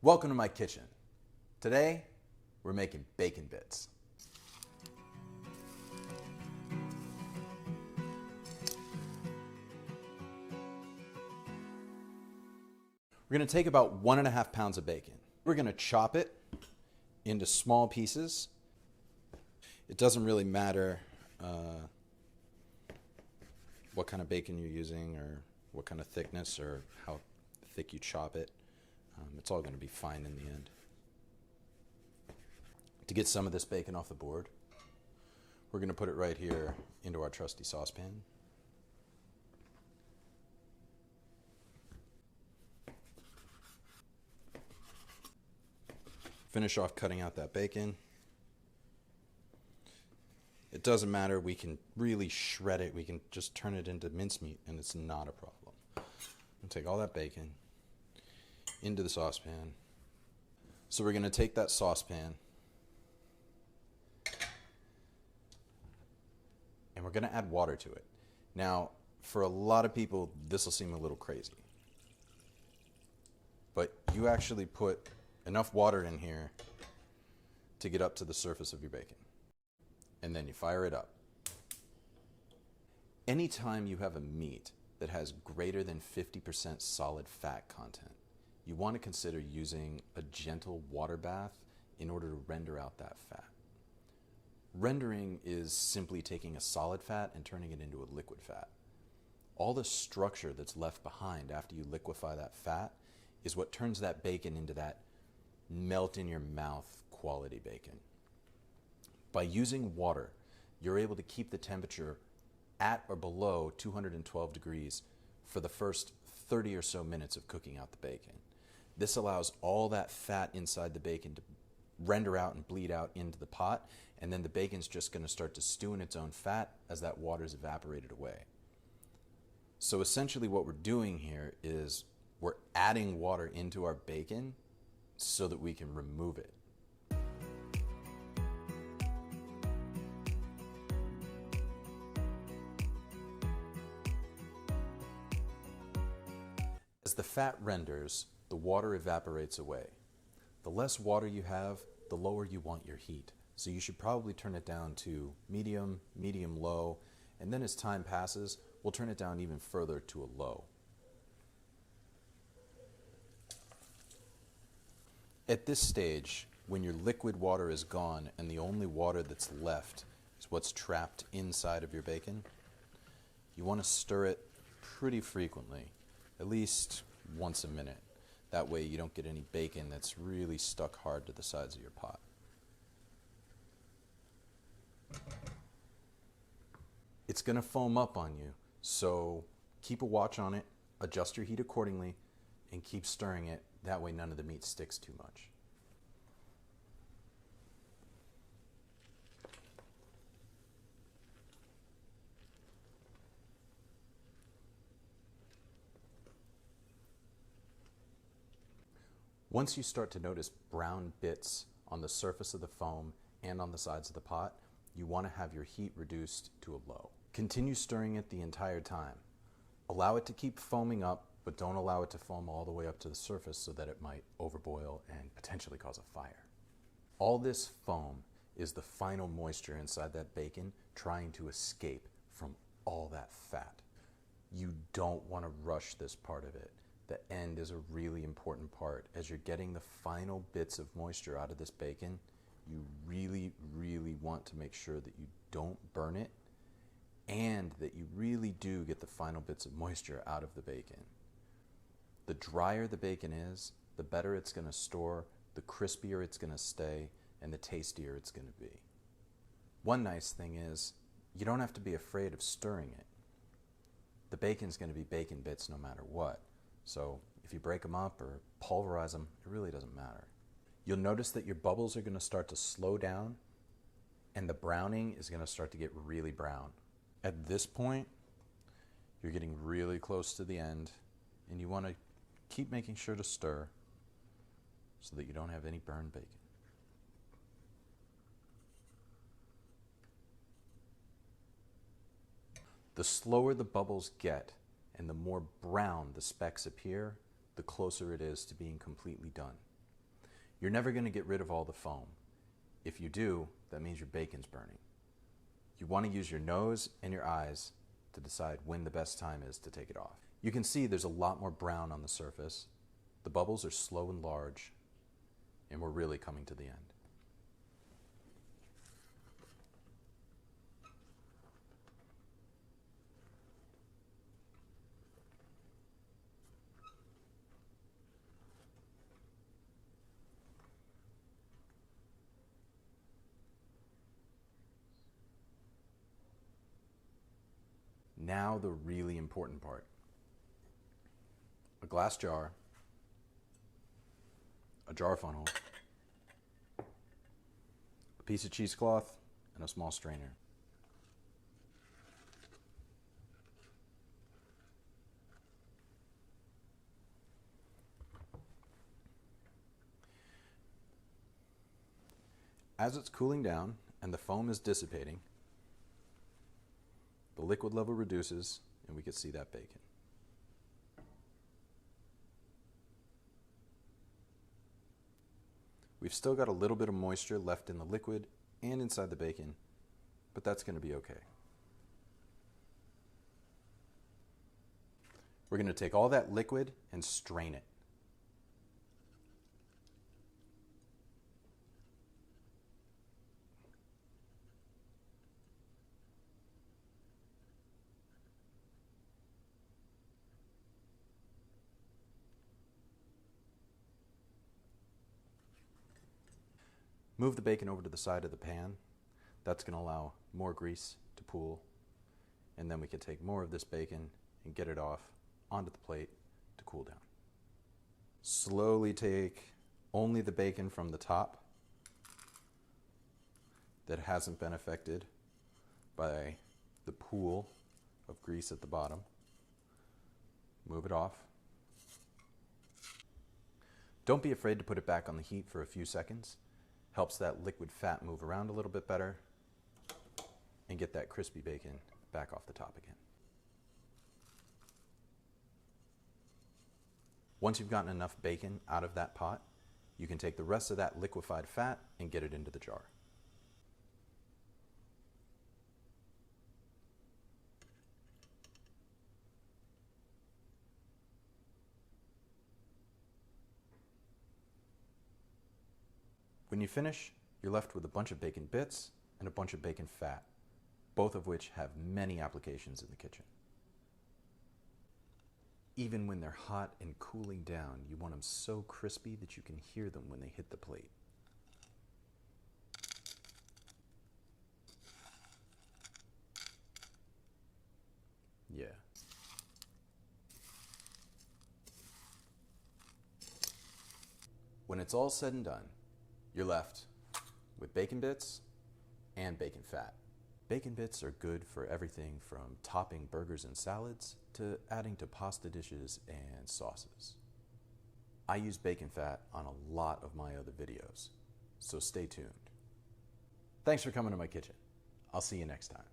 Welcome to my kitchen. Today, we're making bacon bits. We're going to take about 1.5 pounds of bacon. We're going to chop it into small pieces. It doesn't really matter what kind of bacon you're using or what kind of thickness or how thick you chop it. It's all going to be fine in the end. To get some of this bacon off the board, we're going to put it right here into our trusty saucepan. Finish off cutting out that bacon. It doesn't matter, we can really shred it, we can just turn it into mincemeat and it's not a problem. We'll take all that bacon into the saucepan. So we're going to take that saucepan and we're going to add water to it. Now, for a lot of people, this will seem a little crazy. But you actually put enough water in here to get up to the surface of your bacon. And then you fire it up. Anytime you have a meat that has greater than 50% solid fat content, you want to consider using a gentle water bath in order to render out that fat. Rendering is simply taking a solid fat and turning it into a liquid fat. All the structure that's left behind after you liquefy that fat is what turns that bacon into that melt in your mouth quality bacon. By using water, you're able to keep the temperature at or below 212 degrees for the first 30 or so minutes of cooking out the bacon. This allows all that fat inside the bacon to render out and bleed out into the pot, and then the bacon's just going to start to stew in its own fat as that water's evaporated away. So essentially what we're doing here is we're adding water into our bacon so that we can remove it. As the fat renders, the water evaporates away. The less water you have, the lower you want your heat. So you should probably turn it down to medium, medium-low, and then as time passes, we'll turn it down even further to a low. At this stage, when your liquid water is gone and the only water that's left is what's trapped inside of your bacon, you want to stir it pretty frequently, at least once a minute. That way you don't get any bacon that's really stuck hard to the sides of your pot. It's going to foam up on you, so keep a watch on it, adjust your heat accordingly, and keep stirring it. That way none of the meat sticks too much. Once you start to notice brown bits on the surface of the foam and on the sides of the pot, you want to have your heat reduced to a low. Continue stirring it the entire time. Allow it to keep foaming up, but don't allow it to foam all the way up to the surface so that it might overboil and potentially cause a fire. All this foam is the final moisture inside that bacon trying to escape from all that fat. You don't want to rush this part of it. The end is a really important part. As you're getting the final bits of moisture out of this bacon, you really, really want to make sure that you don't burn it and that you really do get the final bits of moisture out of the bacon. The drier the bacon is, the better it's going to store, the crispier it's going to stay, and the tastier it's going to be. One nice thing is, you don't have to be afraid of stirring it. The bacon's going to be bacon bits no matter what. So if you break them up or pulverize them, it really doesn't matter. You'll notice that your bubbles are going to start to slow down and the browning is going to start to get really brown. At this point, you're getting really close to the end and you want to keep making sure to stir so that you don't have any burned bacon. The slower the bubbles get and the more brown the specks appear, the closer it is to being completely done. You're never going to get rid of all the foam. If you do, that means your bacon's burning. You want to use your nose and your eyes to decide when the best time is to take it off. You can see there's a lot more brown on the surface. The bubbles are slow and large, and we're really coming to the end. Now the really important part. A glass jar, a jar funnel, a piece of cheesecloth, and a small strainer. As it's cooling down and the foam is dissipating, the liquid level reduces and we can see that bacon. We've still got a little bit of moisture left in the liquid and inside the bacon, but that's going to be okay. We're going to take all that liquid and strain it. Move the bacon over to the side of the pan. That's going to allow more grease to pool. And then we can take more of this bacon and get it off onto the plate to cool down. Slowly take only the bacon from the top that hasn't been affected by the pool of grease at the bottom. Move it off. Don't be afraid to put it back on the heat for a few seconds. Helps that liquid fat move around a little bit better and get that crispy bacon back off the top again. Once you've gotten enough bacon out of that pot, you can take the rest of that liquefied fat and get it into the jar. When you finish, you're left with a bunch of bacon bits and a bunch of bacon fat, both of which have many applications in the kitchen. Even when they're hot and cooling down, you want them so crispy that you can hear them when they hit the plate. Yeah. When it's all said and done, you're left with bacon bits and bacon fat. Bacon bits are good for everything from topping burgers and salads to adding to pasta dishes and sauces. I use bacon fat on a lot of my other videos, so stay tuned. Thanks for coming to my kitchen. I'll see you next time.